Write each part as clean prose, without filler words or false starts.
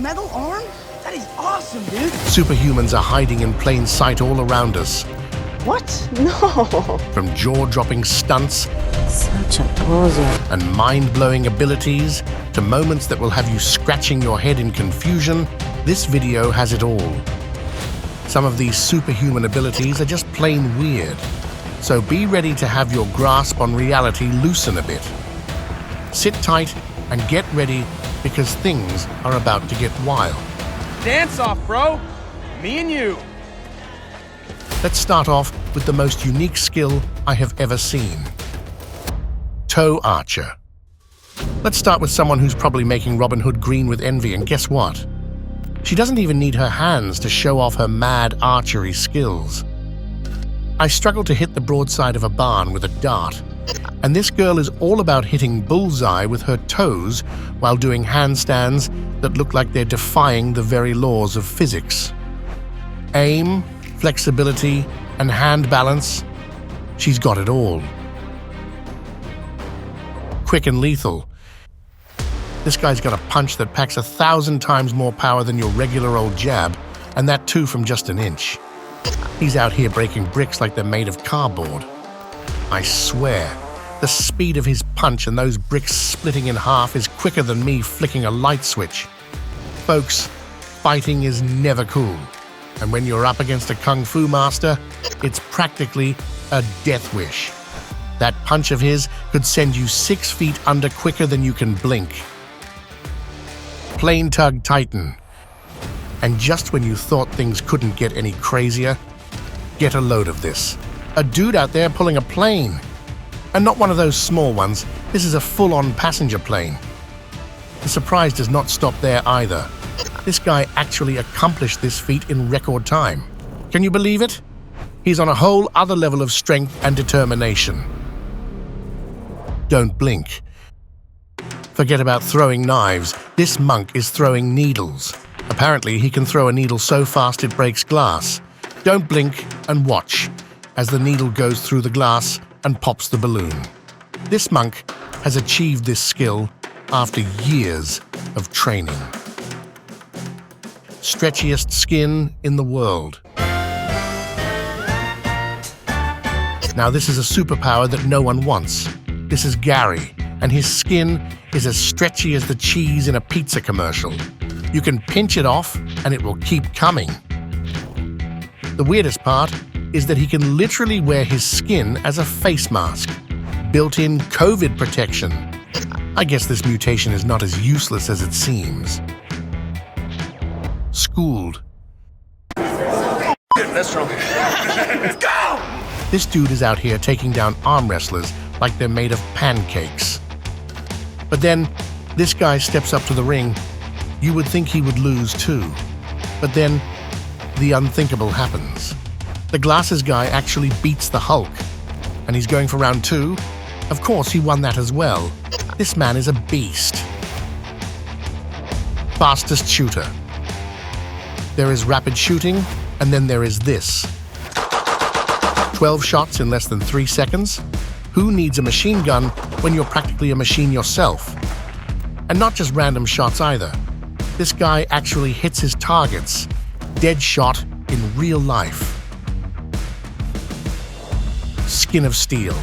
metal arm? That is awesome, dude. Superhumans are hiding in plain sight all around us. What? No. From jaw-dropping stunts Such a poser. and mind-blowing abilities to moments that will have you scratching your head in confusion, this video has it all. Some of these superhuman abilities are just plain weird, so be ready to have your grasp on reality loosen a bit. Sit tight and get ready because things are about to get wild. Dance off, bro. Me and you. Let's start off with the most unique skill I have ever seen. Toe Archer. Let's start with someone who's probably making Robin Hood green with envy, and guess what? She doesn't even need her hands to show off her mad archery skills. I struggle to hit the broadside of a barn with a dart, and this girl is all about hitting bullseye with her toes while doing handstands that look like they're defying the very laws of physics. Aim, flexibility, and hand balance, she's got it all. Quick and lethal. This guy's got a punch that packs 1,000 times more power than your regular old jab, and that too from just an inch. He's out here breaking bricks like they're made of cardboard. I swear, the speed of his punch and those bricks splitting in half is quicker than me flicking a light switch. Folks, fighting is never cool. And when you're up against a kung fu master, it's practically a death wish. That punch of his could send you 6 feet under quicker than you can blink. Plane Tug Titan. And just when you thought things couldn't get any crazier, get a load of this. A dude out there pulling a plane. And not one of those small ones, this is a full-on passenger plane. The surprise does not stop there either. This guy actually accomplished this feat in record time. Can you believe it? He's on a whole other level of strength and determination. Don't blink. Forget about throwing knives. This monk is throwing needles. Apparently, he can throw a needle so fast it breaks glass. Don't blink and watch as the needle goes through the glass and pops the balloon. This monk has achieved this skill after years of training. Stretchiest skin in the world. Now this is a superpower that no one wants. This is Gary, and his skin is as stretchy as the cheese in a pizza commercial. You can pinch it off and it will keep coming. The weirdest part is that he can literally wear his skin as a face mask. Built-in COVID protection. I guess this mutation is not as useless as it seems. Schooled. That's strong. Let's go! This dude is out here taking down arm wrestlers like they're made of pancakes. But then, this guy steps up to the ring. You would think he would lose too. But then, the unthinkable happens. The glasses guy actually beats the Hulk. And he's going for round 2. Of course, he won that as well. This man is a beast. Fastest shooter. There is rapid shooting, and then there is this. 12 shots in less than 3 seconds? Who needs a machine gun when you're practically a machine yourself? And not just random shots either. This guy actually hits his targets. Dead shot in real life. Skin of steel.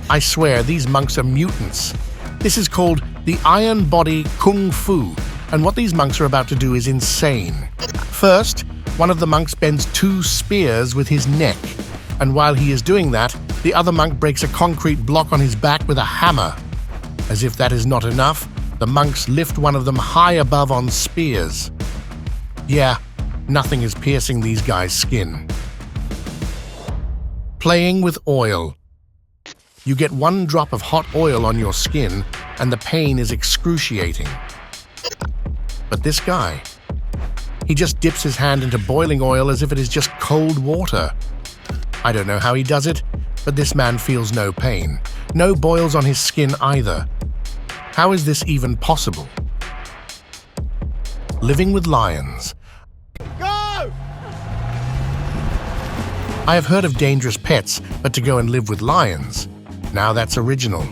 I swear, these monks are mutants. This is called the Iron Body Kung Fu, and what these monks are about to do is insane. First, one of the monks bends 2 spears with his neck, and while he is doing that, the other monk breaks a concrete block on his back with a hammer. As if that is not enough, the monks lift one of them high above on spears. Yeah, nothing is piercing these guys' skin. Playing with oil. You get 1 drop of hot oil on your skin, and the pain is excruciating. But this guy, he just dips his hand into boiling oil as if it is just cold water. I don't know how he does it, but this man feels no pain. No boils on his skin either. How is this even possible? Living with lions. Go! I have heard of dangerous pets, but to go and live with lions, now that's original.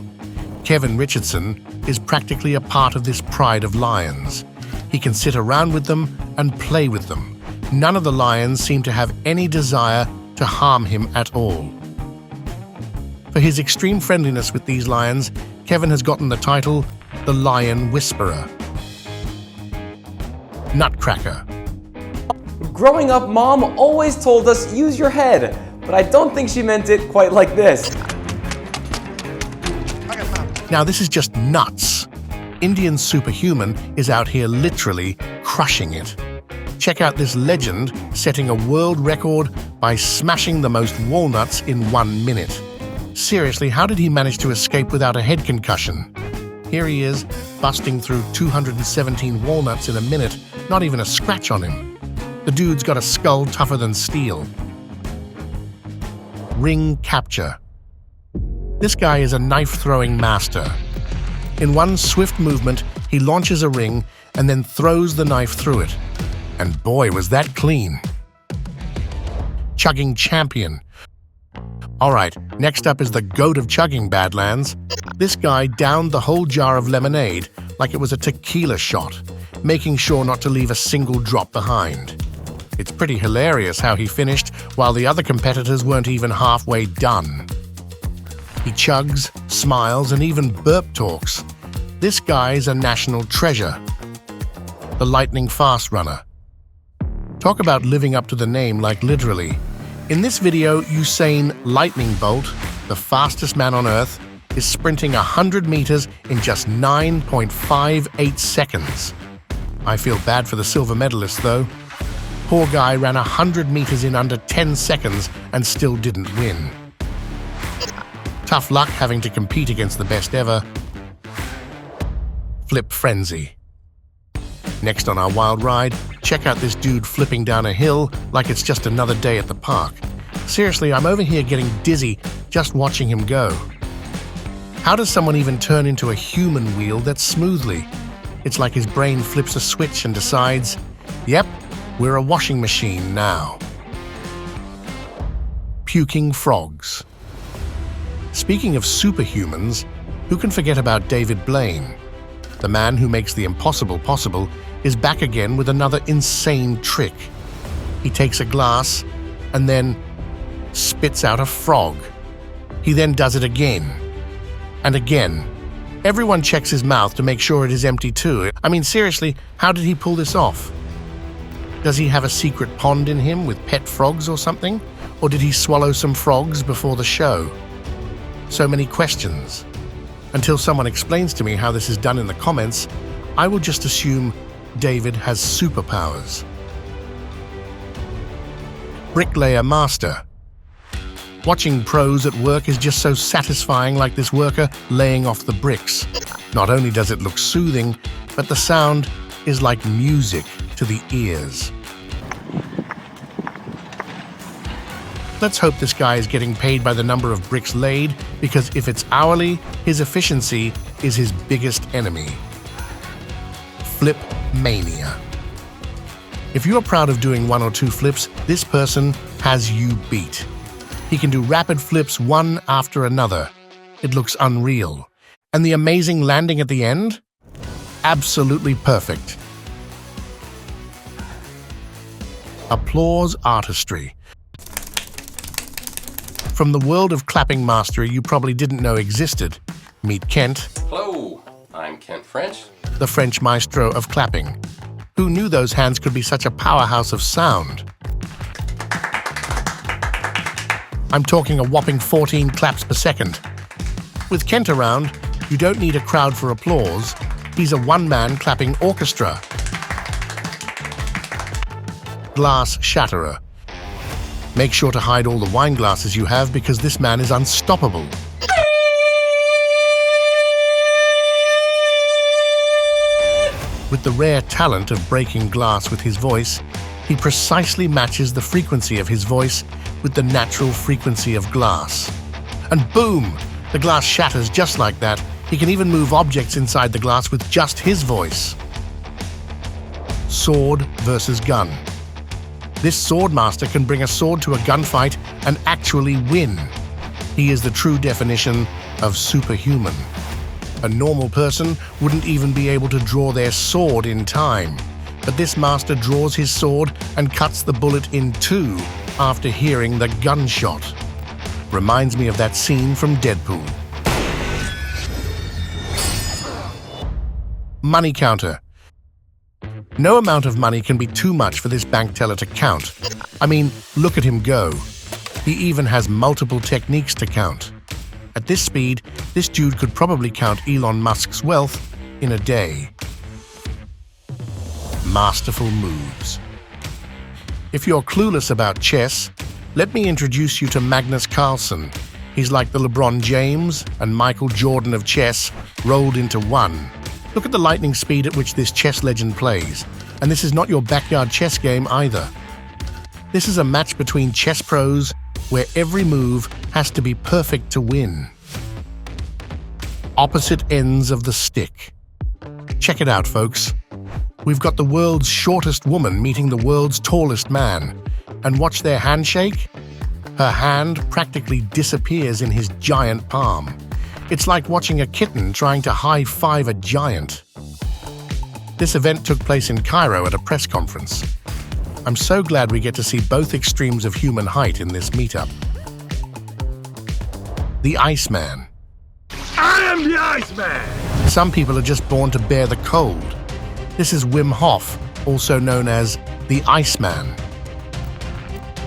Kevin Richardson is practically a part of this pride of lions. He can sit around with them and play with them. None of the lions seem to have any desire to harm him at all. For his extreme friendliness with these lions, Kevin has gotten the title the Lion Whisperer. Nutcracker. Growing up, Mom always told us use your head, but I don't think she meant it quite like this. Now this is just nuts. Indian Superhuman is out here literally crushing it. Check out this legend setting a world record by smashing the most walnuts in 1 minute. Seriously, how did he manage to escape without a head concussion? Here he is, busting through 217 walnuts in a minute, not even a scratch on him. The dude's got a skull tougher than steel. Ring capture. This guy is a knife-throwing master. In one swift movement, he launches a ring and then throws the knife through it. And boy, was that clean. Chugging champion. All right, next up is the goat of chugging, Badlands. This guy downed the whole jar of lemonade like it was a tequila shot, making sure not to leave a single drop behind. It's pretty hilarious how he finished while the other competitors weren't even halfway done. He chugs, smiles, and even burp talks. This guy's a national treasure. The lightning fast runner. Talk about living up to the name like literally. In this video, Usain Lightning Bolt, the fastest man on Earth, is sprinting 100 meters in just 9.58 seconds. I feel bad for the silver medalist, though. Poor guy ran 100 meters in under 10 seconds and still didn't win. Tough luck having to compete against the best ever. Flip frenzy. Next on our wild ride, check out this dude flipping down a hill like it's just another day at the park. Seriously, I'm over here getting dizzy just watching him go. How does someone even turn into a human wheel that smoothly? It's like his brain flips a switch and decides, yep, we're a washing machine now. Puking frogs. Speaking of superhumans, who can forget about David Blaine? The man who makes the impossible possible is back again with another insane trick. He takes a glass and then spits out a frog. He then does it again and again. Everyone checks his mouth to make sure it is empty too. I mean, seriously, how did he pull this off? Does he have a secret pond in him with pet frogs or something? Or did he swallow some frogs before the show? So many questions. Until someone explains to me how this is done in the comments, I will just assume David has superpowers. Bricklayer master. Watching pros at work is just so satisfying, like this worker laying off the bricks. Not only does it look soothing, but the sound is like music to the ears. Let's hope this guy is getting paid by the number of bricks laid, because if it's hourly, his efficiency is his biggest enemy. Flip mania. If you are proud of doing 1 or 2 flips, this person has you beat. He can do rapid flips one after another. It looks unreal. And the amazing landing at the end? Absolutely perfect. Applause artistry. From the world of clapping mastery you probably didn't know existed, meet Kent. Hello, I'm Kent French. The French maestro of clapping. Who knew those hands could be such a powerhouse of sound? I'm talking a whopping 14 claps per second. With Kent around, you don't need a crowd for applause. He's a one-man clapping orchestra. Glass shatterer. Make sure to hide all the wine glasses you have, because this man is unstoppable. With the rare talent of breaking glass with his voice, he precisely matches the frequency of his voice with the natural frequency of glass. And boom! The glass shatters just like that. He can even move objects inside the glass with just his voice. Sword versus gun. This sword master can bring a sword to a gunfight and actually win. He is the true definition of superhuman. A normal person wouldn't even be able to draw their sword in time, but this master draws his sword and cuts the bullet in two after hearing the gunshot. Reminds me of that scene from Deadpool. Money counter. No amount of money can be too much for this bank teller to count. I mean, look at him go. He even has multiple techniques to count. At this speed, this dude could probably count Elon Musk's wealth in a day. Masterful moves. If you're clueless about chess, let me introduce you to Magnus Carlsen. He's like the LeBron James and Michael Jordan of chess rolled into one. Look at the lightning speed at which this chess legend plays. And this is not your backyard chess game either. This is a match between chess pros where every move has to be perfect to win. Opposite ends of the stick. Check it out, folks. We've got the world's shortest woman meeting the world's tallest man. And watch their handshake. Her hand practically disappears in his giant palm. It's like watching a kitten trying to high-five a giant. This event took place in Cairo at a press conference. I'm so glad we get to see both extremes of human height in this meetup. The Iceman. I am the Iceman! Some people are just born to bear the cold. This is Wim Hof, also known as the Iceman.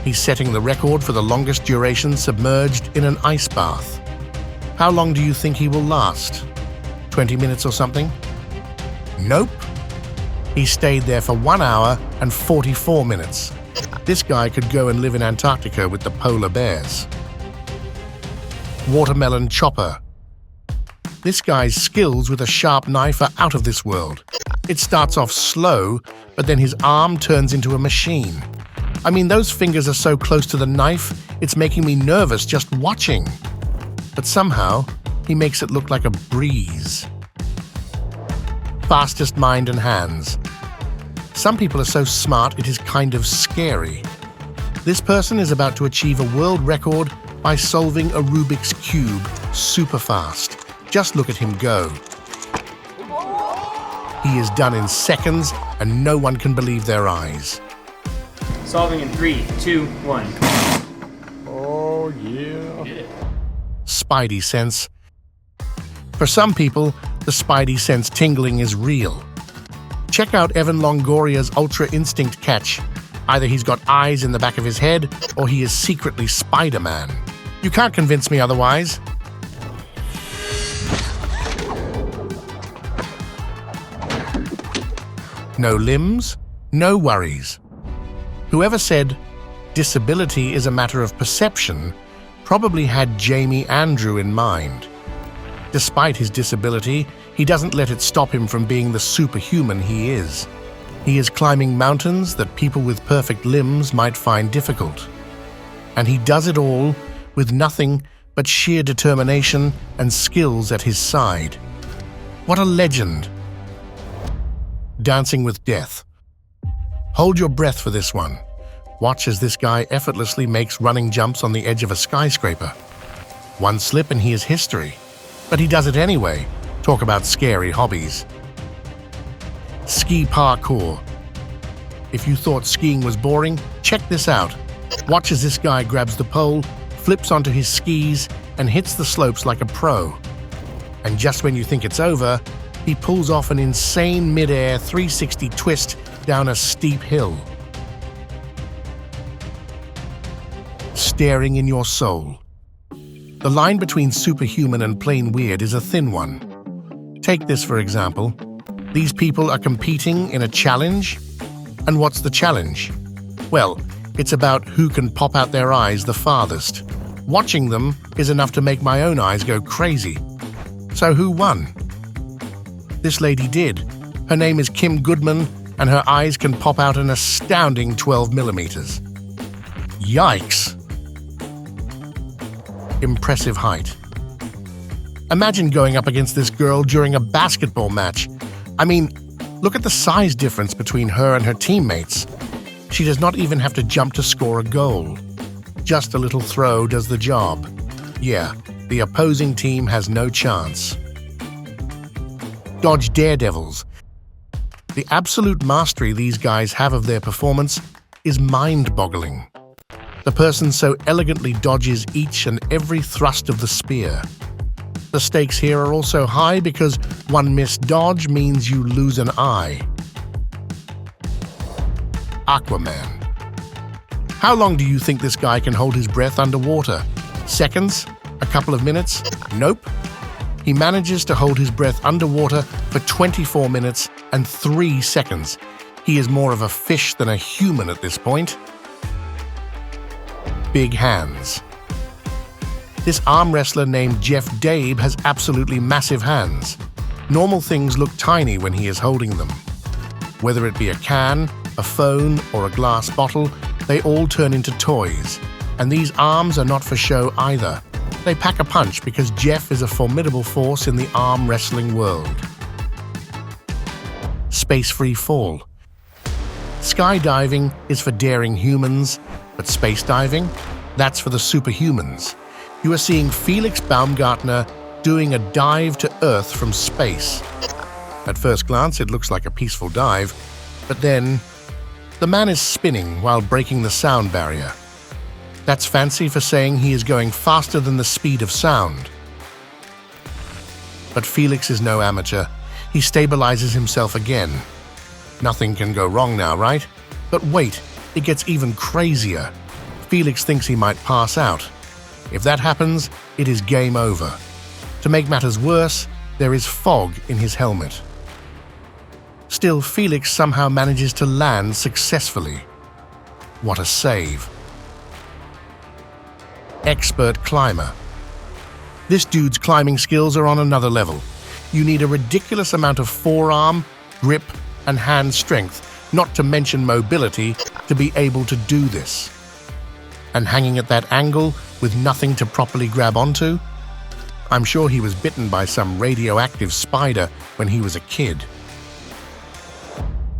He's setting the record for the longest duration submerged in an ice bath. How long do you think he will last? 20 minutes or something? Nope. He stayed there for 1 hour and 44 minutes. This guy could go and live in Antarctica with the polar bears. Watermelon chopper. This guy's skills with a sharp knife are out of this world. It starts off slow, but then his arm turns into a machine. I mean, those fingers are so close to the knife, it's making me nervous just watching. But somehow, he makes it look like a breeze. Fastest mind and hands. Some people are so smart it is kind of scary. This person is about to achieve a world record by solving a Rubik's Cube super fast. Just look at him go. He is done in seconds and no one can believe their eyes. Solving in 3, 2, 1. Oh, yeah. Spidey sense. For some people, the Spidey sense tingling is real. Check out Evan Longoria's Ultra Instinct catch. Either he's got eyes in the back of his head, or he is secretly Spider-Man. You can't convince me otherwise. No limbs, no worries. Whoever said disability is a matter of perception probably had Jamie Andrew in mind. Despite his disability, he doesn't let it stop him from being the superhuman he is. He is climbing mountains that people with perfect limbs might find difficult. And he does it all with nothing but sheer determination and skills at his side. What a legend! Dancing with Death. Hold your breath for this one. Watch as this guy effortlessly makes running jumps on the edge of a skyscraper. One slip and he is history. But he does it anyway. Talk about scary hobbies. Ski parkour. If you thought skiing was boring, check this out. Watch as this guy grabs the pole, flips onto his skis, and hits the slopes like a pro. And just when you think it's over, he pulls off an insane mid-air 360 twist down a steep hill. Staring in your soul. The line between superhuman and plain weird is a thin one. Take this for example. These people are competing in a challenge. And what's the challenge? Well, it's about who can pop out their eyes the farthest. Watching them is enough to make my own eyes go crazy. So who won? This lady did. Her name is Kim Goodman, and her eyes can pop out an astounding 12 millimeters. Yikes! Impressive height. Imagine going up against this girl during a basketball match. I mean, look at the size difference between her and her teammates. She does not even have to jump to score a goal. Just a little throw does the job. Yeah, the opposing team has no chance. dodge daredevils. The absolute mastery these guys have of their performance is mind-boggling. The person so elegantly dodges each and every thrust of the spear. The stakes here are also high because one missed dodge means you lose an eye. Aquaman. How long do you think this guy can hold his breath underwater? Seconds? A couple of minutes? Nope. He manages to hold his breath underwater for 24 minutes and 3 seconds. He is more of a fish than a human at this point. Big hands. This arm wrestler named Jeff Dabe has absolutely massive hands. Normal things look tiny when he is holding them. Whether it be a can, a phone, or a glass bottle, they all turn into toys. And these arms are not for show either. They pack a punch because Jeff is a formidable force in the arm wrestling world. Space-free fall. Skydiving is for daring humans, but space diving? That's for the superhumans. You are seeing Felix Baumgartner doing a dive to Earth from space. At first glance, it looks like a peaceful dive, but then the man is spinning while breaking the sound barrier. That's fancy for saying he is going faster than the speed of sound. But Felix is no amateur. He stabilizes himself again. Nothing can go wrong now, right? But wait, it gets even crazier. Felix thinks he might pass out. If that happens, it is game over. To make matters worse, there is fog in his helmet. Still, Felix somehow manages to land successfully. What a save. Expert climber. This dude's climbing skills are on another level. You need a ridiculous amount of forearm, grip, and hand strength, not to mention mobility, to be able to do this. And hanging at that angle with nothing to properly grab onto? I'm sure he was bitten by some radioactive spider when he was a kid.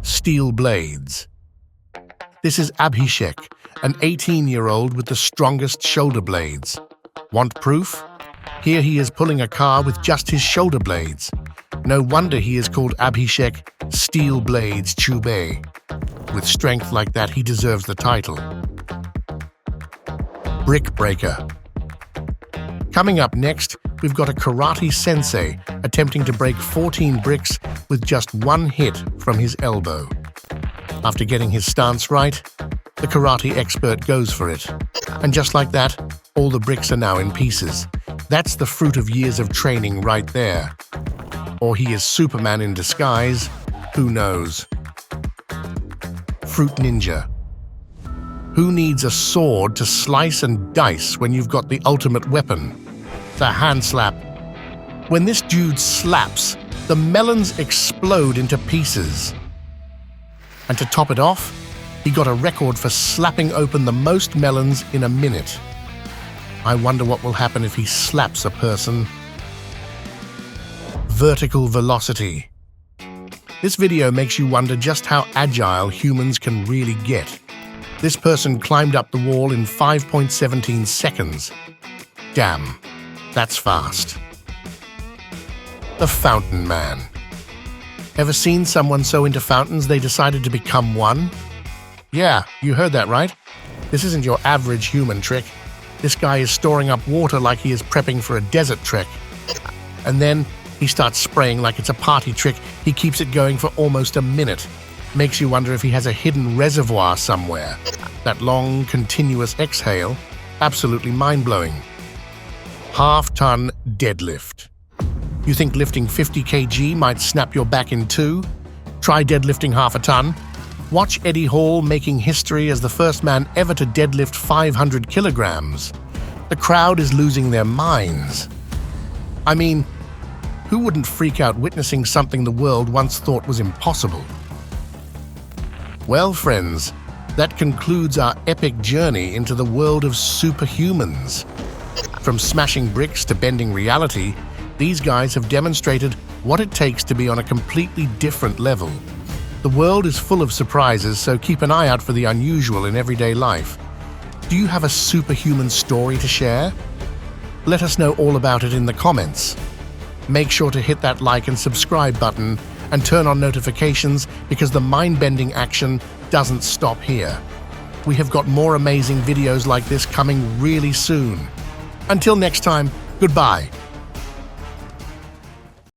Steel blades. This is Abhishek, an 18-year-old with the strongest shoulder blades. Want proof? Here he is pulling a car with just his shoulder blades. No wonder he is called Abhishek Steel Blades Chube. With strength like that, he deserves the title. Brick breaker. Coming up next, we've got a karate sensei attempting to break 14 bricks with just one hit from his elbow. After getting his stance right, the karate expert goes for it. And just like that, all the bricks are now in pieces. That's the fruit of years of training right there. Or he is Superman in disguise, who knows? Fruit ninja. Who needs a sword to slice and dice when you've got the ultimate weapon? The hand slap. When this dude slaps, the melons explode into pieces. And to top it off, he got a record for slapping open the most melons in a minute. I wonder what will happen if he slaps a person. Vertical velocity. This video makes you wonder just how agile humans can really get. This person climbed up the wall in 5.17 seconds. Damn, that's fast. The Fountain Man. Ever seen someone so into fountains they decided to become one? Yeah, you heard that right. This isn't your average human trick. This guy is storing up water like he is prepping for a desert trek. And then he starts spraying like it's a party trick. He keeps it going for almost a minute. Makes you wonder if he has a hidden reservoir somewhere. That long, continuous exhale, absolutely mind-blowing. Half-ton deadlift. You think lifting 50 kg might snap your back in two? Try deadlifting half a ton. Watch Eddie Hall making history as the first man ever to deadlift 500 kilograms. The crowd is losing their minds. I mean, who wouldn't freak out witnessing something the world once thought was impossible? Well, friends, that concludes our epic journey into the world of superhumans. From smashing bricks to bending reality, these guys have demonstrated what it takes to be on a completely different level. The world is full of surprises, so keep an eye out for the unusual in everyday life. Do you have a superhuman story to share? Let us know all about it in the comments. Make sure to hit that like and subscribe button and turn on notifications because the mind-bending action doesn't stop here. We have got more amazing videos like this coming really soon. Until next time, goodbye